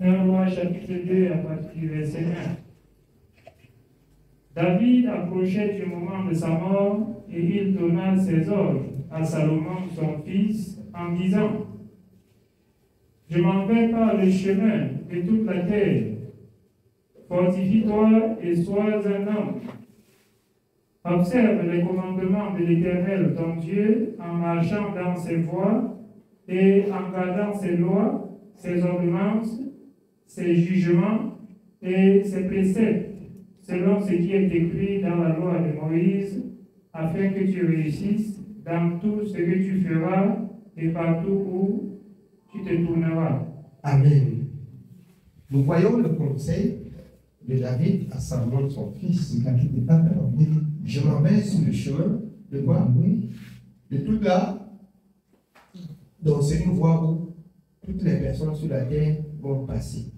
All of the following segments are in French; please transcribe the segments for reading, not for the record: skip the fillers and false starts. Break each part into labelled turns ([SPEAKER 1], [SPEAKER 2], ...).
[SPEAKER 1] 1 Roi chapitre 2 à partir du verset 1. David approchait du moment de sa mort et il donna ses ordres à Salomon son fils en disant: Je m'en vais par le chemin de toute la terre. Fortifie-toi et sois un homme. Observe les commandements de l'Éternel ton Dieu en marchant dans ses voies et en gardant ses lois, ses ordonnances, ses jugements et ses préceptes, selon ce qui est écrit dans la loi de Moïse, afin que tu réussisses dans tout ce que tu feras et partout où tu te tourneras.
[SPEAKER 2] Amen. Nous voyons le conseil de David à Salomon, son fils. Je m'en vais sur le chemin de quoi? De toute là, donc c'est une voie où toutes les personnes sur la terre vont passer.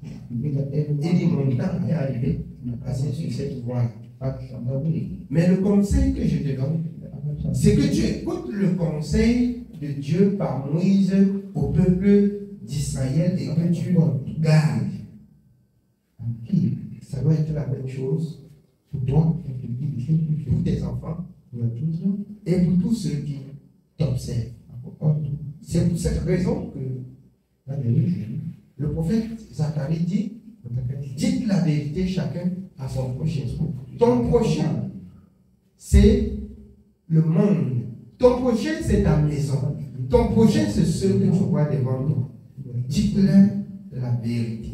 [SPEAKER 2] Et dit, mon temps est arrivé de passer sur cette voie. Mais le conseil que je te donne, c'est que tu écoutes le conseil de Dieu par Moïse au peuple d'Israël et que tu gardes. Ça doit être la même chose pour toi, pour tes enfants et pour tous ceux qui t'observent. C'est pour cette raison que le prophète Zacharie dit: dites la vérité chacun à son prochain. Ton prochain, c'est le monde. Ton prochain, c'est ta maison. Ton prochain, c'est ceux que tu vois devant nous. Dites-leur la vérité.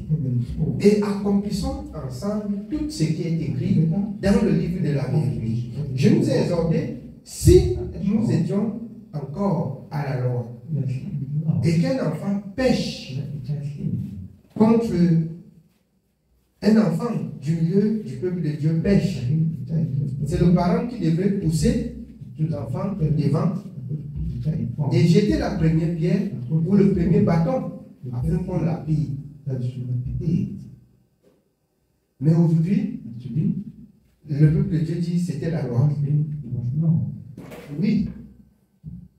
[SPEAKER 2] Et accomplissons ensemble tout ce qui est écrit dans le livre de la vérité. Je nous ai exhorté, si nous étions encore à la loi et qu'un enfant pêche contre un enfant du milieu du peuple de Dieu pêche, c'est le parent qui devrait pousser l'enfant devant et jeter la première pierre ou le premier bâton afin qu'on la pille. Mais aujourd'hui, le peuple de Dieu dit c'était la loi. Oui,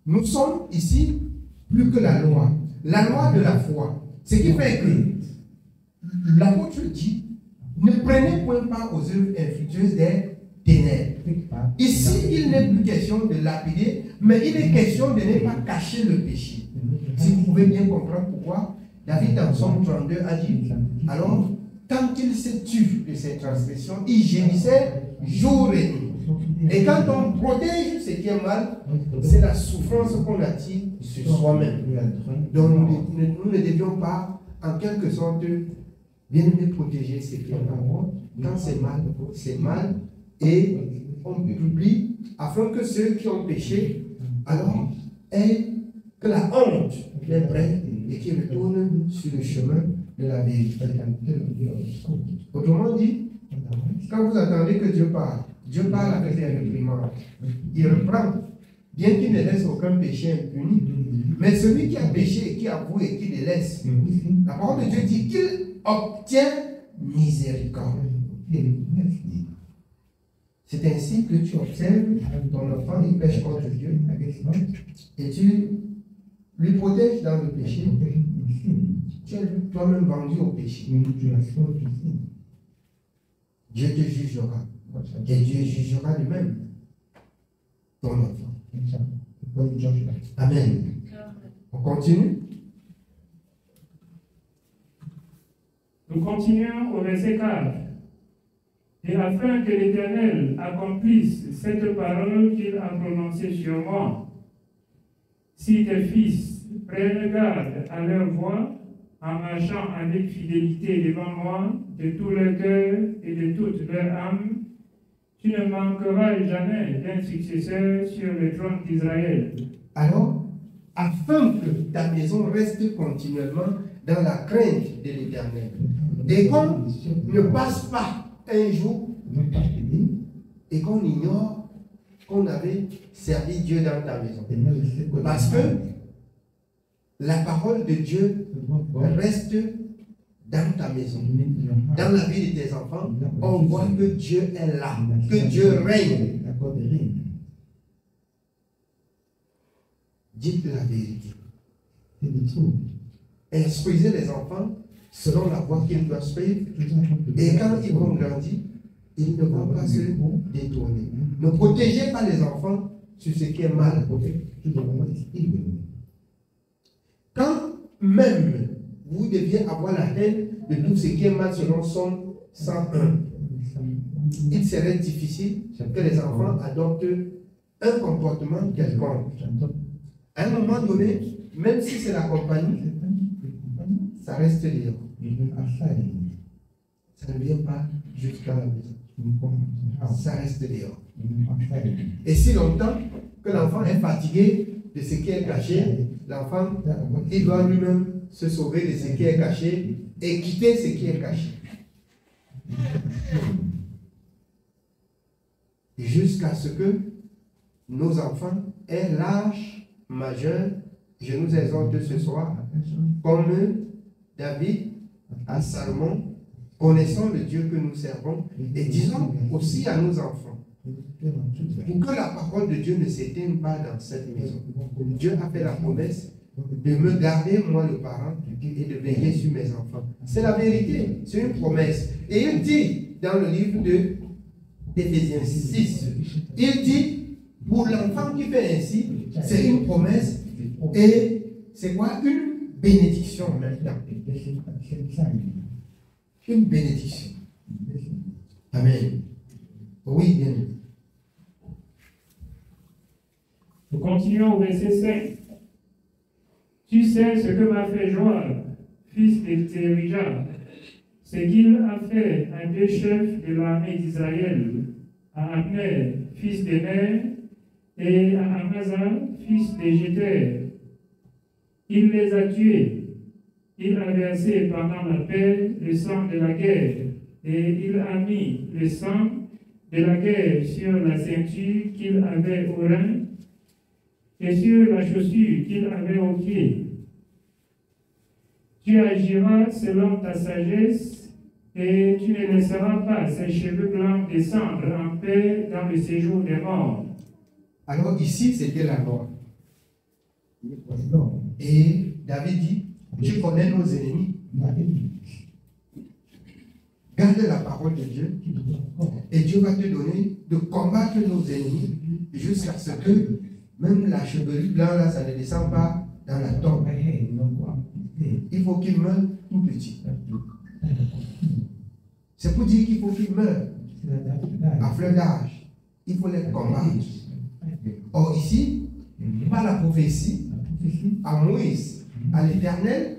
[SPEAKER 2] nous sommes ici plus que la loi de la foi. Ce qui fait que l'apôtre dit: ne prenez point part aux œuvres infructueuses des ténèbres. Ici, il n'est plus question de lapider, mais il est question de ne pas cacher le péché. Si vous pouvez bien comprendre pourquoi David, dans Psaume 32, a dit: alors, quand il s'est tué de ses transgressions, il gémissait jour et nuit. Et quand on protège ce qui est mal, c'est la souffrance qu'on attire sur soi-même. Donc, nous ne devions pas, en quelque sorte, bien protéger ce qui est mal. Quand c'est mal, et on publie afin que ceux qui ont péché, alors, aient que la honte les prenne et qui retournent sur le chemin de la vérité. Autrement dit, quand vous attendez que Dieu parle avec des réprimandes. Il reprend, bien qu'il ne laisse aucun péché impuni. Mais celui qui a péché et qui avoue et qui délaisse, la parole de Dieu dit qu'il obtient miséricorde. C'est ainsi que tu observes ton enfant, il pêche contre Dieu, et tu lui protèges dans le péché. Tu es toi-même vendu au péché. Dieu te jugera. Et Dieu jugera lui-même ton enfant. Amen. On continue.
[SPEAKER 1] Nous continuons au verset 4. Et afin que l'Éternel accomplisse cette parole qu'il a prononcée sur moi, si tes fils prennent garde à leur voie, en marchant avec fidélité devant moi, de tout leur cœur et de toute leur âme, tu ne manqueras jamais d'un successeur sur le trône d'Israël.
[SPEAKER 2] Alors, afin que ta maison reste continuellement dans la crainte de l'Éternel, et qu'on ne passe pas un jour et qu'on ignore qu'on avait servi Dieu dans ta maison. Parce que la parole de Dieu reste dans ta maison, dans la vie de tes enfants. On voit que Dieu est là, que Dieu règne. Dites la vérité. Instruisez les enfants selon la voie qu'ils doivent suivre. Et quand ils vont grandir, ils ne vont pas se détourner. Ne protégez pas les enfants sur ce qui est mal. Quand même vous deviez avoir la haine de tout ce qui est mal selon Somme 101, il serait difficile que les enfants adoptent un comportement quelconque. À un moment donné, même si c'est la compagnie, ça reste libre. Ça ne vient pas jusqu'à la maison. Ça reste libre. Et si longtemps que l'enfant est fatigué de ce qui est caché, l'enfant, il doit lui-même se sauver de ce qui est caché et quitter ce qui est caché. Jusqu'à ce que nos enfants aient l'âge majeur. Je nous exhorte ce soir, comme David à Salomon, connaissons le Dieu que nous servons et disons aussi à nos enfants, pour que la parole de Dieu ne s'éteigne pas dans cette maison. Dieu a fait la promesse de me garder, moi le parent, et de veiller sur mes enfants. C'est la vérité, c'est une promesse. Et il dit dans le livre d'Éphésiens 6, il dit, pour l'enfant qui fait ainsi, c'est une promesse et c'est quoi? Une bénédiction maintenant. Une bénédiction. Amen. Oui, bien.
[SPEAKER 1] Nous continuons au verset 5. Tu sais ce que m'a fait Joab, fils de Thérijah, c'est qu'il a fait un des chefs de l'armée d'Israël, à Abner, fils de Ner, et à Amasa, fils de Jéter. Il les a tués. Il a versé pendant la paix le sang de la guerre, et il a mis le sang de la guerre sur la ceinture qu'il avait au rein et sur la chaussure qu'il avait au pied. Tu agiras selon ta sagesse, et tu ne laisseras pas ses cheveux blancs descendre en paix dans le séjour des morts.
[SPEAKER 2] Alors ici, c'était la loi. Et David dit, tu connais nos ennemis. Garde la parole de Dieu et Dieu va te donner de combattre nos ennemis jusqu'à ce que même la chevelure blanche, là, ça ne descend pas dans la tombe. Il faut qu'il meure tout petit. C'est pour dire qu'il faut qu'il meure à fleur d'âge. Il faut les combattre. Or ici, par la prophétie, à Moïse, à l'Éternel,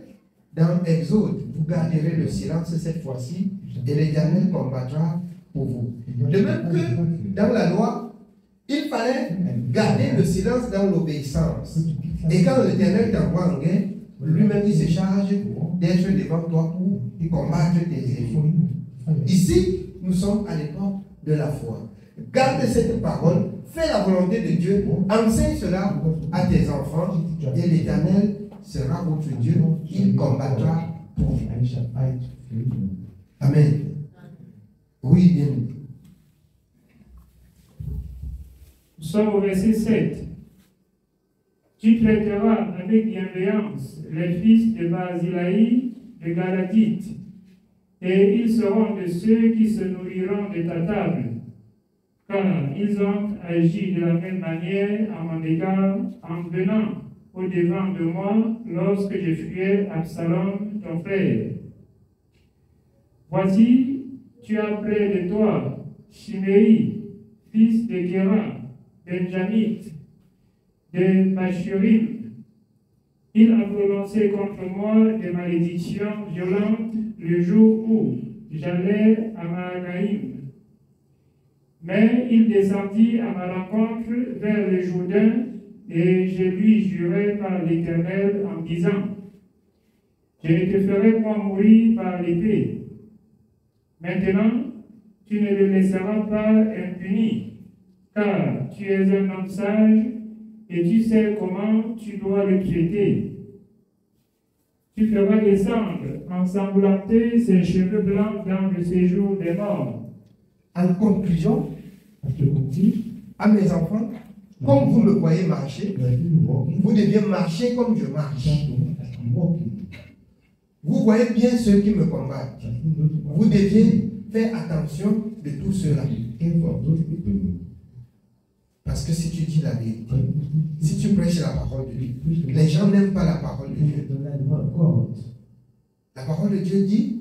[SPEAKER 2] dans Exode, vous garderez le silence cette fois-ci, et l'Éternel combattra pour vous. De même que dans la loi, il fallait garder le silence dans l'obéissance. Et quand l'Éternel t'envoie en guerre, lui-même il se charge d'être devant toi pour combattre tes ennemis. Ici, nous sommes à l'époque de la foi. Garde cette parole, fais la volonté de Dieu, enseigne cela à tes enfants, et l'Éternel sera votre Dieu, il combattra pour vous. Amen. Oui, bien.
[SPEAKER 1] Nous sommes au verset 7. Tu traiteras avec bienveillance les fils de Barzillai de Galadite, et ils seront de ceux qui se nourriront de ta table, car ils ont agi de la même manière à mon égard en venant au-devant de moi lorsque je fuyais Absalom, ton frère. Voici, tu as près de toi Shimei, fils de Gera, Benjamite, de Bachurim. Il a prononcé contre moi des malédictions violentes le jour où j'allais à Mahanaïm. Mais il descendit à ma rencontre vers le Jourdain, et je lui jurai par l'Éternel en disant, je ne te ferai pas mourir par l'épée. Maintenant, tu ne le laisseras pas impuni, car tu es un homme sage et tu sais comment tu dois le traiter. Tu feras descendre ensanglanter ses cheveux blancs dans le séjour des morts.
[SPEAKER 2] En conclusion, à mes enfants, comme vous me voyez marcher, vous devez marcher comme je marche. Vous voyez bien ceux qui me combattent. Vous deviez faire attention de tout cela. Parce que si tu dis la vérité, si tu prêches la parole de Dieu, les gens n'aiment pas la parole de Dieu. La parole de Dieu dit,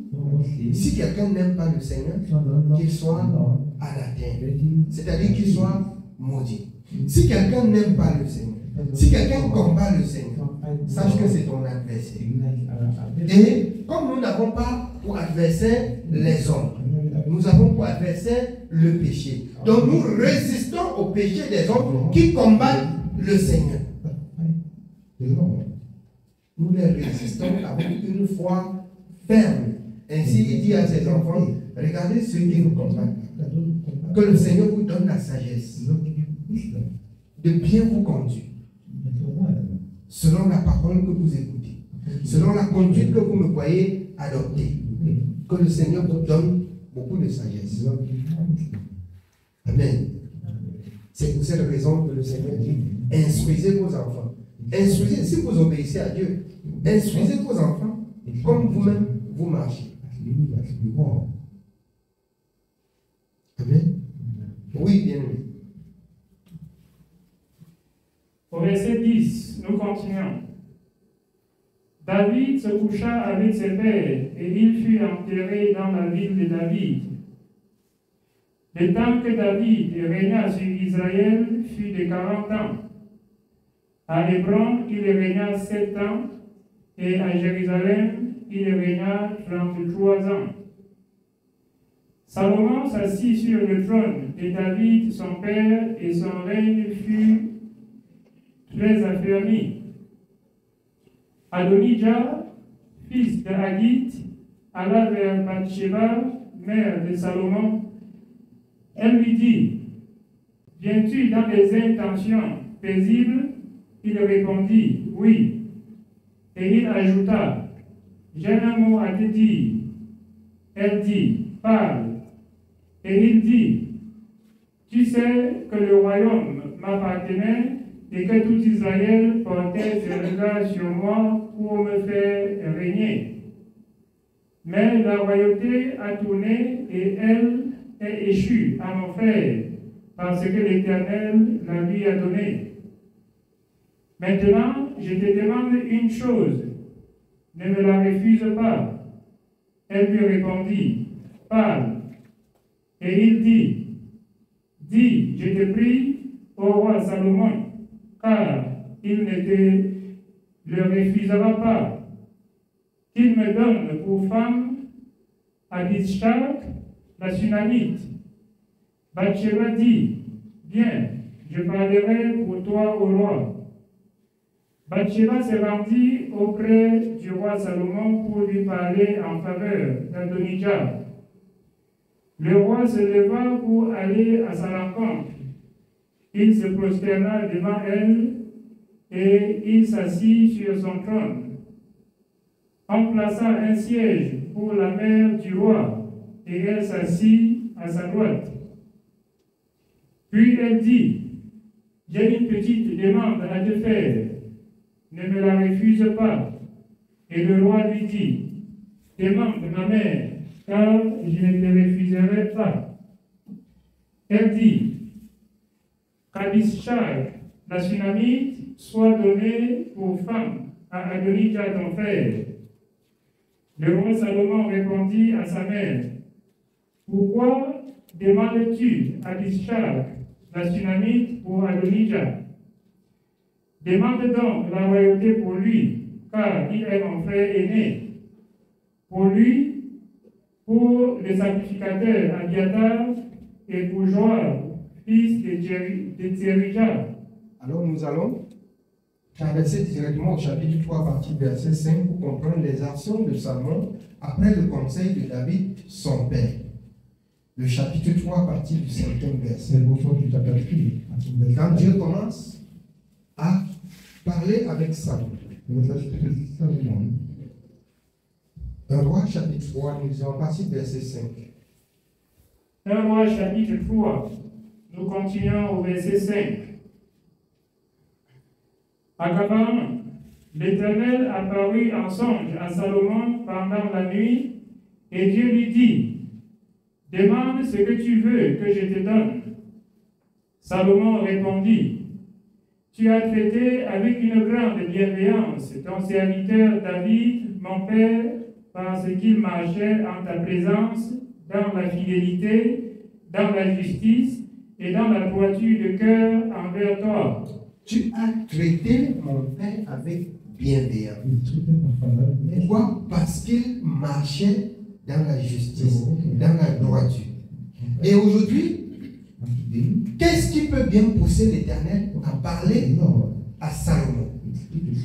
[SPEAKER 2] si quelqu'un n'aime pas le Seigneur, qu'il soit anathème, c'est-à-dire qu'il soit maudit. Si quelqu'un n'aime pas le Seigneur, si quelqu'un combat le Seigneur, sache que c'est ton adversaire. Et comme nous n'avons pas pour adversaire les hommes, nous avons pour adversaire le péché. Donc nous résistons au péché des hommes qui combattent le Seigneur. Nous les résistons avec une foi ferme. Ainsi, il dit à ses enfants, regardez ceux qui nous combattent. Que le Seigneur vous donne la sagesse de bien vous conduire selon la parole que vous écoutez, selon la conduite que vous me voyez adopter. Que le Seigneur vous donne beaucoup de sagesse. Amen. C'est pour cette raison que le Seigneur dit, instruisez vos enfants. Instruisez, si vous obéissez à Dieu, instruisez vos enfants comme vous-même vous marchez. Amen. Oui, bien aimé.
[SPEAKER 1] Au verset 10, nous continuons. David se coucha avec ses pères et il fut enterré dans la ville de David. Le temps que David régna sur Israël fut de 40 ans. À Hébron, il régna 7 ans et à Jérusalem, il régna 33 ans. Salomon s'assit sur le trône de David, son père, et son règne fut très affermi. Adonijah, fils de Haggith, alla vers Bathsheba, mère de Salomon. Elle lui dit, « Viens-tu dans des intentions paisibles ?» Il répondit, « Oui. » Et il ajouta, « J'ai un mot à te dire. » Elle dit, « Parle. » Et il dit, « Tu sais que le royaume m'appartenait et que tout Israël portait ses regards sur moi pour me faire régner. Mais la royauté a tourné et elle est échue à mon frère, parce que l'Éternel la lui a donnée. Maintenant, je te demande une chose, ne me la refuse pas. » Elle lui répondit, « Parle. » Et il dit, « Dis, je te prie, au roi Salomon, car il ne te le refusera pas, qu'il me donne pour femme Abishag, la Sunamite. » Bathsheba dit, « Bien, je parlerai pour toi au roi. » Bathsheba se rendit auprès du roi Salomon pour lui parler en faveur d'Adonijah. Le roi se leva pour aller à sa rencontre. Il se prosterna devant elle et il s'assit sur son trône. On plaça un siège pour la mère du roi et elle s'assit à sa droite. Puis elle dit, « J'ai une petite demande à te faire. Ne me la refuse pas. » Et le roi lui dit, « Demande ma mère, car je ne te refuserai pas. » Elle dit, « qu'Abishag, la Sunamite, soit donnée pour femme à Adonijah ton frère. » Le roi Salomon répondit à sa mère, « Pourquoi demandes-tu Abishag, la Sunamite, pour Adonijah? Demande donc la royauté pour lui, car il est mon frère aîné. Pour lui, pour le sacrificateur Abiatar et pour Joab, fils de Tserijah. »
[SPEAKER 2] Alors nous allons traverser directement au chapitre 3, partie verset 5, pour comprendre les actions de Salomon après le conseil de David, son père. Le chapitre 3, partie du 5e verset. Quand Dieu commence à parler avec Salomon. 1 Roi chapitre 3, nous allons partir du verset 5.
[SPEAKER 1] 1 Roi chapitre 3, nous continuons au verset 5. À Gabaon, l'Éternel apparut en songe à Salomon pendant la nuit, et Dieu lui dit, demande ce que tu veux que je te donne. Salomon répondit, tu as traité avec une grande bienveillance ton serviteur David, mon père, parce qu'il marchait en ta présence dans la fidélité, dans la justice et dans la droiture de cœur envers toi.
[SPEAKER 2] Tu as traité mon père avec bienveillance. Pourquoi? Parce qu'il marchait dans la justice, dans la droiture. Et aujourd'hui, qu'est-ce qui peut bien pousser l'Éternel à parler à Salomon?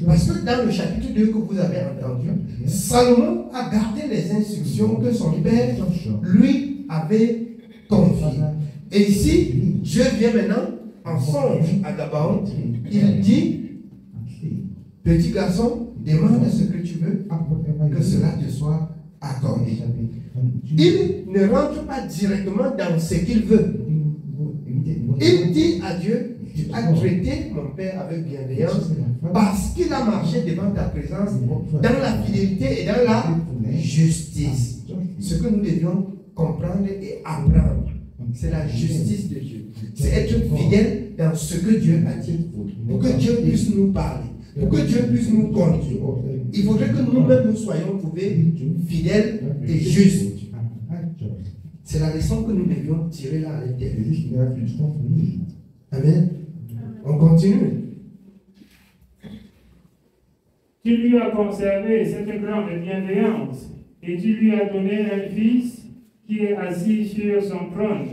[SPEAKER 2] Parce que dans le chapitre 2 que vous avez entendu, Salomon a gardé les instructions que son père lui avait confiées. Et ici, Dieu vient maintenant en songe à Gabaon. Il dit, petit garçon, demande ce que tu veux, que cela te soit accordé. Il ne rentre pas directement dans ce qu'il veut. Il dit à Dieu, tu as traité mon père avec bienveillance parce qu'il a marché devant ta présence dans la fidélité et dans la justice. Ce que nous devions comprendre et apprendre, c'est la justice de Dieu. C'est être fidèle dans ce que Dieu a dit. Pour que Dieu puisse nous parler, pour que Dieu puisse nous conduire. Il faudrait que nous-mêmes nous soyons trouvés fidèles et justes. C'est la leçon que nous devions tirer là à l'intérieur. Amen. On continue.
[SPEAKER 1] Tu lui as conservé cette grande bienveillance et tu lui as donné un fils qui est assis sur son trône,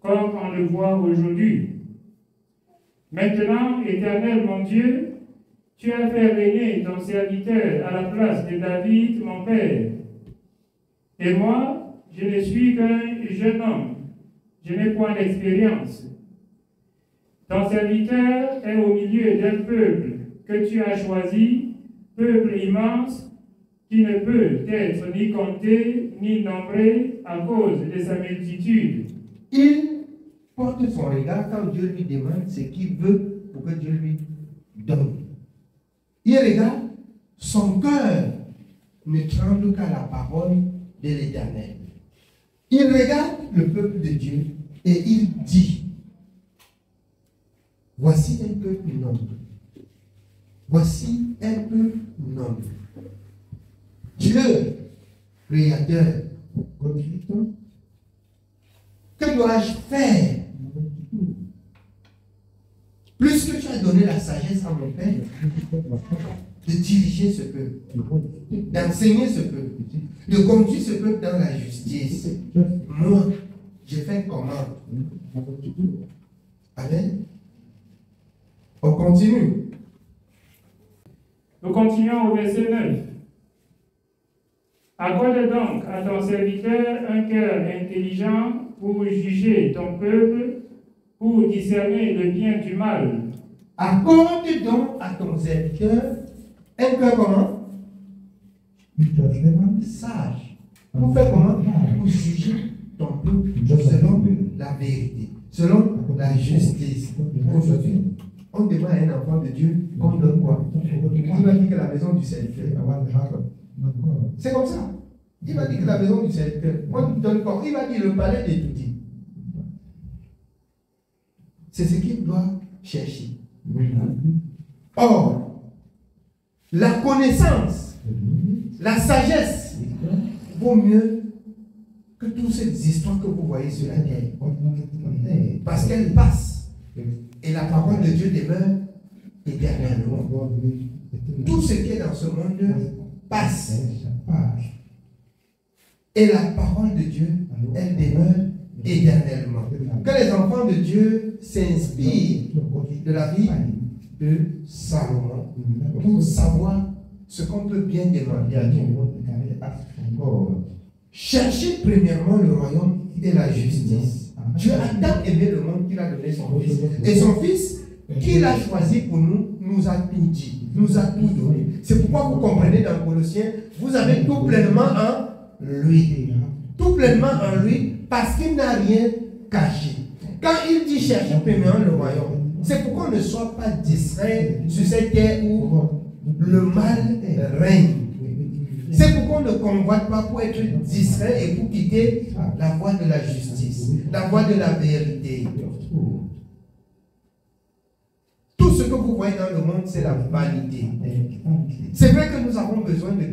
[SPEAKER 1] comme on le voit aujourd'hui. Maintenant, Éternel mon Dieu, tu as fait régner ton serviteur à la place de David, mon père. Et moi, je ne suis qu'un jeune homme, je n'ai point d'expérience. Ton serviteur est au milieu d'un peuple que tu as choisi, peuple immense, qui ne peut être ni compté ni nombré à cause de sa multitude.
[SPEAKER 2] Il porte son regard quand Dieu lui demande ce qu'il veut pour que Dieu lui donne. Il regarde, son cœur ne tremble qu'à la parole de l'Éternel. Il regarde le peuple de Dieu et il dit, voici un peuple noble. Voici un peuple noble. Dieu, Créateur, que dois-je faire? Puisque tu as donné la sagesse à mon père de diriger ce peuple, d'enseigner ce peuple, de conduire ce peuple dans la justice. Moi, je fais comment? Amen. On continue.
[SPEAKER 1] Nous continuons au verset 9. Accorde donc à ton serviteur un cœur intelligent pour juger ton peuple, pour discerner le bien du mal.
[SPEAKER 2] Accorde donc à ton serviteur un cœur comment? Sage. Pour faire comment? Pour juger ton peuple selon la vérité, selon la justice. Aujourd'hui, on demande à un enfant de Dieu qu'on donne quoi? Il va dire que la maison du serviteur. C'est comme ça. Il va dire que la maison du serviteur, on lui donne quoi? Il va dire le palais des tout-petits. C'est ce qu'il doit chercher. Or, la connaissance, la sagesse vaut mieux que toutes ces histoires que vous voyez sur la terre. Parce qu'elles passent. Et la parole de Dieu demeure éternellement. Tout ce qui est dans ce monde passe. Et la parole de Dieu, elle demeure éternellement. Que les enfants de Dieu s'inspirent de la vie de Salomon pour savoir ce qu'on peut bien demander à Dieu. Cherchez premièrement le royaume et la justice. Dieu a tant aimé le monde qu'il a donné son fils. Et son fils, qu'il a choisi pour nous, nous a tout dit, nous a tout donné. C'est pourquoi vous comprenez dans Colossiens, vous avez tout pleinement en lui. Tout pleinement en lui, parce qu'il n'a rien caché. Quand il dit chercher premièrement le royaume, c'est pour qu'on ne soit pas distrait sur cette terre où le mal règne. C'est pourquoi on ne convoite pas pour être distrait et pour quitter la voie de la justice, la voie de la vérité. Tout ce que vous voyez dans le monde, c'est la vanité. C'est vrai que nous avons besoin de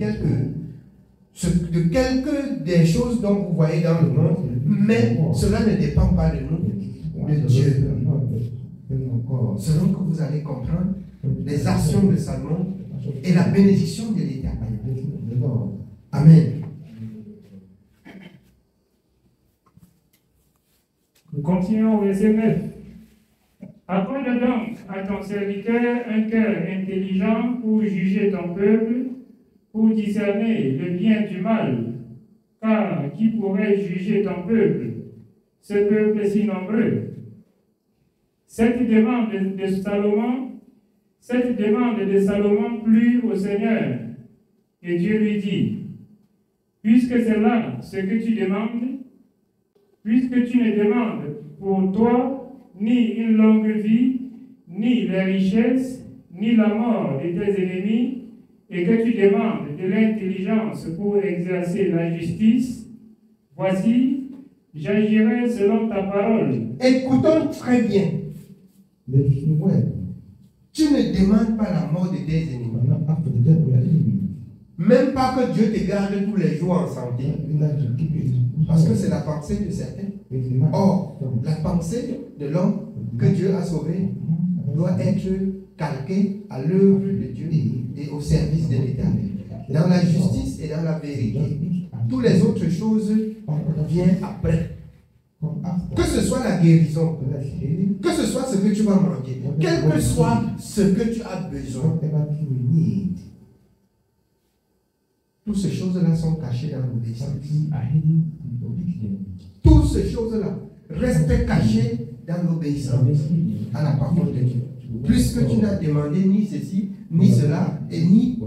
[SPEAKER 2] quelques des choses dont vous voyez dans le monde, mais cela ne dépend pas de nous, de Dieu. Selon que vous allez comprendre les actions de Salomon et la bénédiction de l'Éternel. Amen.
[SPEAKER 1] Nous continuons au verset 9. Accorde donc à ton serviteur un cœur intelligent pour juger ton peuple, pour discerner le bien du mal. Car qui pourrait juger ton peuple, ce peuple si nombreux? Cette demande de Salomon plut au Seigneur. Et Dieu lui dit, puisque c'est là ce que tu demandes, puisque tu ne demandes pour toi ni une longue vie, ni les richesses, ni la mort de tes ennemis, et que tu demandes de l'intelligence pour exercer la justice, voici, j'agirai selon ta parole.
[SPEAKER 2] Écoutons très bien. Tu ne demandes pas la mort de tes ennemis. Même pas que Dieu te garde tous les jours en santé. Parce que c'est la pensée de certains. Or, la pensée de l'homme que Dieu a sauvé doit être calquée à l'œuvre de Dieu et au service de l'Éternel. Dans la justice et dans la vérité. Toutes les autres choses viennent après. Que ce soit la guérison, que ce soit ce que tu vas manger, quel que soit ce que tu as besoin, toutes ces choses-là sont cachées dans l'obéissance. Toutes ces choses-là restent cachées dans l'obéissance à la parole de Dieu. Puisque tu n'as demandé ni ceci, ni cela, et ni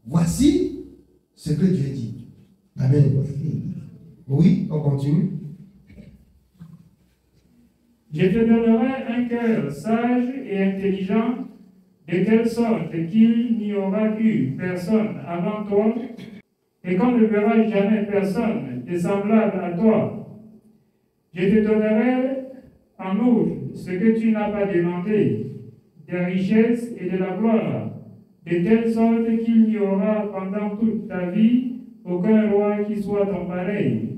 [SPEAKER 2] voici ce que Dieu dit. Amen. Oui, on continue.
[SPEAKER 1] Je te donnerai un cœur sage et intelligent, de telle sorte qu'il n'y aura eu personne avant toi, et qu'on ne verra jamais personne de semblable à toi. Je te donnerai en outre ce que tu n'as pas demandé, des richesses et de la gloire, de telle sorte qu'il n'y aura pendant toute ta vie aucun roi qui soit ton pareil.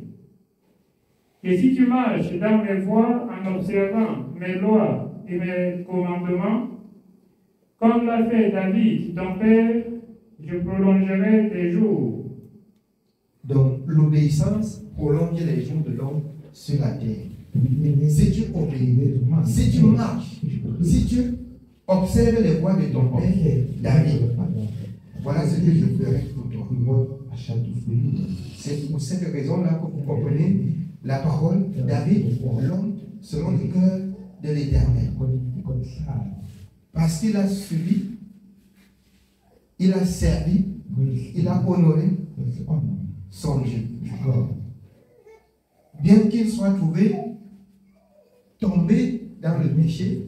[SPEAKER 1] Et si tu marches dans mes voies en observant mes lois et mes commandements, comme l'a fait David, ton père, je prolongerai tes jours.
[SPEAKER 2] Donc, l'obéissance prolonge les jours de l'homme sur la terre. Si tu obéis, si tu marches, si tu observes les voies de ton père, David, voilà ce que je ferai pour toi. C'est pour cette raison-là que vous comprenez la parole, David, l'homme selon le cœur de l'Éternel. Parce qu'il a suivi, il a servi, il a honoré son Dieu. Bien qu'il soit trouvé tombé dans le péché,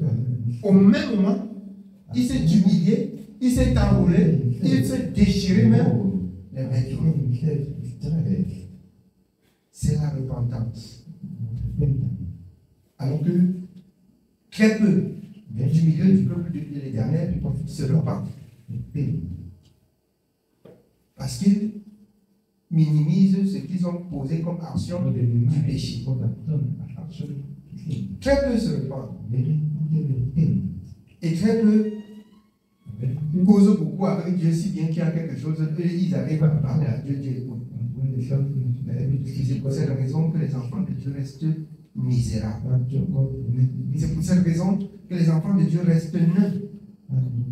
[SPEAKER 2] au même moment, il s'est humilié, il s'est enroulé, il s'est déchiré même les vêtements. C'est la repentance. Alors que très peu du milieu du peuple de l'Éternel se repentent. Parce qu'ils minimisent ce qu'ils ont posé comme action du péché. Très peu se repentent. Et très peu causent beaucoup avec Dieu, si bien qu'il y a quelque chose, ils arrivent à parler à Dieu, Dieu écoute. C'est pour cette raison que les enfants de Dieu restent misérables. C'est pour cette raison que les enfants de Dieu restent nains.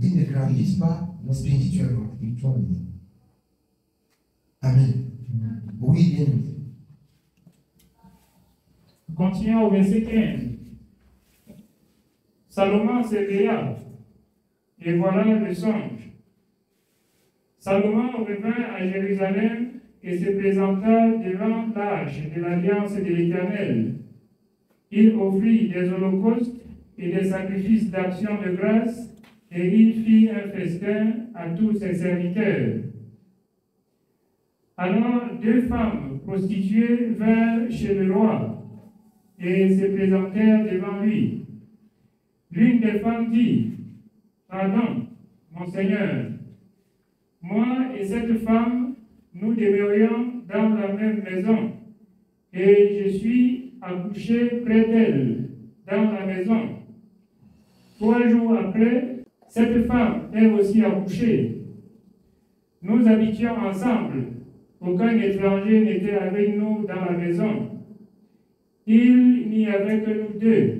[SPEAKER 2] Ils ne grandissent pas spirituellement. Amen. Oui, bien.
[SPEAKER 1] Continuons au verset 15. Salomon s'éveilla, et voilà le songe. Salomon revint à Jérusalem et se présenta devant l'arche de l'alliance de l'Éternel. Il offrit des holocaustes et des sacrifices d'action de grâce, et il fit un festin à tous ses serviteurs. Alors 2 femmes prostituées vinrent chez le roi et se présentèrent devant lui. L'une des femmes dit, « Pardon, mon Seigneur, moi et cette femme, nous demeurions dans la même maison, et je suis accouché près d'elle, dans la maison. 3 jours après, cette femme est aussi accouchée. Nous habitions ensemble. Aucun étranger n'était avec nous dans la maison. Il n'y avait que nous 2.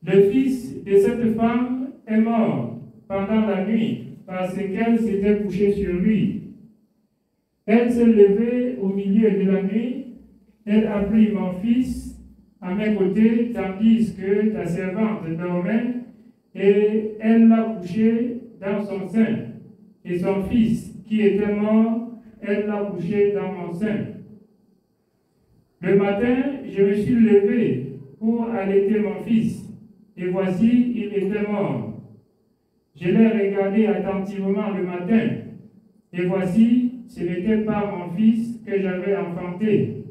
[SPEAKER 1] Le fils de cette femme est mort pendant la nuit parce qu'elle s'était couchée sur lui. Elle s'est levée au milieu de la nuit. Elle a pris mon fils à mes côtés tandis que ta servante dormait et elle l'a couché dans son sein. Et son fils qui était mort, elle l'a couché dans mon sein. Le matin, je me suis levé pour allaiter mon fils, et voici, il était mort. Je l'ai regardé attentivement le matin, et voici, ce n'était pas mon fils que j'avais enfanté.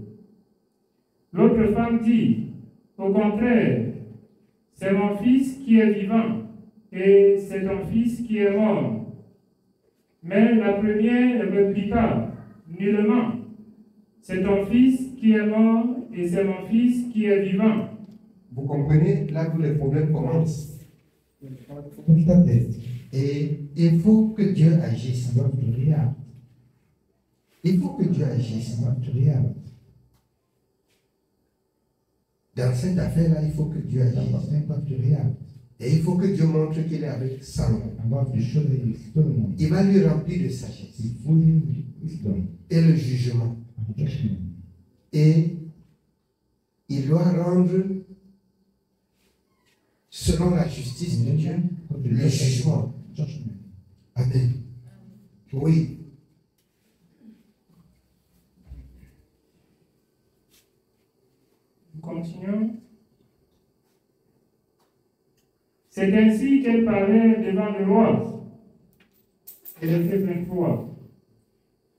[SPEAKER 1] L'autre femme dit, au contraire, c'est mon fils qui est vivant, et c'est ton fils qui est mort. Mais la première répliqua, nullement, c'est ton fils qui est mort et c'est mon fils qui est vivant.
[SPEAKER 3] Vous comprenez là où les problèmes commencent.
[SPEAKER 2] Et il faut que Dieu agisse. Il faut que Dieu agisse. Dans cette affaire-là, il faut que Dieu agisse. Et il faut que Dieu montre qu'il est avec Salomon. Il va lui remplir de sagesse et le jugement. Et il doit rendre, selon la justice de Dieu, le jugement. Amen. Oui.
[SPEAKER 1] Nous continuons. C'est ainsi qu'elle parlait devant le roi. Et le fait 23.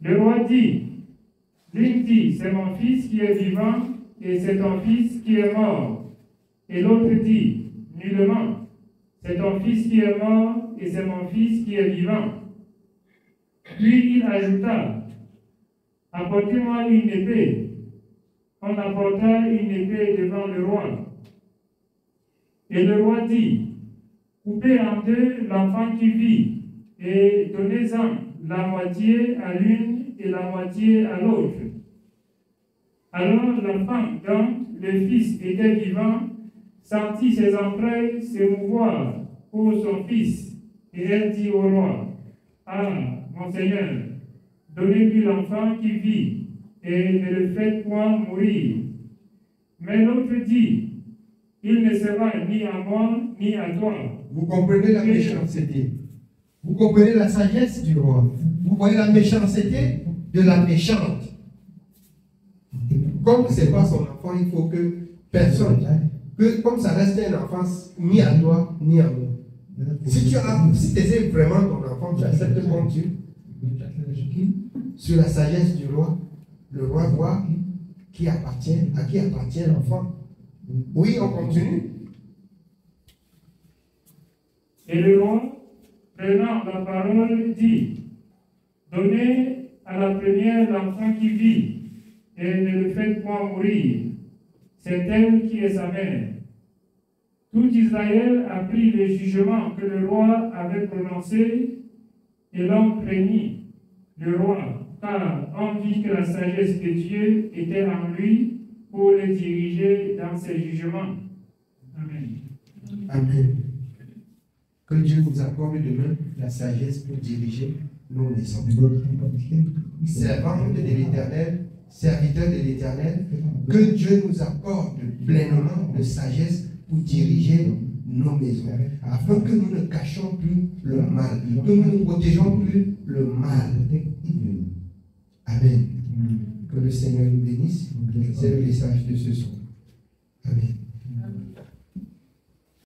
[SPEAKER 1] Le roi dit, l'une dit, c'est mon fils qui est vivant et c'est ton fils qui est mort. Et l'autre dit, nullement, c'est ton fils qui est mort et c'est mon fils qui est vivant. Puis il ajouta, apportez-moi une épée. On apporta une épée devant le roi. Et le roi dit, coupez en 2 l'enfant qui vit et donnez-en la moitié à l'une et la moitié à l'autre. Alors la femme dont le fils était vivant sentit ses entrailles s'émouvoir pour son fils, et elle dit au roi, ah, mon Seigneur, donnez-lui l'enfant qui vit, et ne le faites point mourir. Mais l'autre dit, il ne sera ni à moi, ni à toi.
[SPEAKER 3] Vous comprenez la méchanceté. Vous comprenez la sagesse du roi. Vous voyez la méchanceté de la méchante. Comme ce n'est pas son enfant, il faut que personne, que comme ça reste un enfant, ni à toi, ni à moi. Si tu essaies vraiment ton enfant, tu acceptes comme Dieu. Sur la sagesse du roi, le roi voit à qui appartient l'enfant. Oui, on continue.
[SPEAKER 1] Et le roi, prenant la parole, dit, donnez à la première l'enfant qui vit, et ne le faites point mourir. C'est elle qui est sa mère. Tout Israël a pris le jugement que le roi avait prononcé, et l'on craignit le roi, car on vit que la sagesse de Dieu était en lui pour le diriger dans ses jugements. Amen.
[SPEAKER 2] Amen. Que Dieu nous accorde demain la sagesse pour diriger nos maisons. Servants de l'Éternel, serviteurs de l'Éternel, que Dieu nous accorde pleinement de sagesse pour diriger nos maisons, afin que nous ne cachions plus le mal, que nous ne protégeons plus le mal. Amen. Que le Seigneur nous bénisse. C'est le message de ce soir. Amen.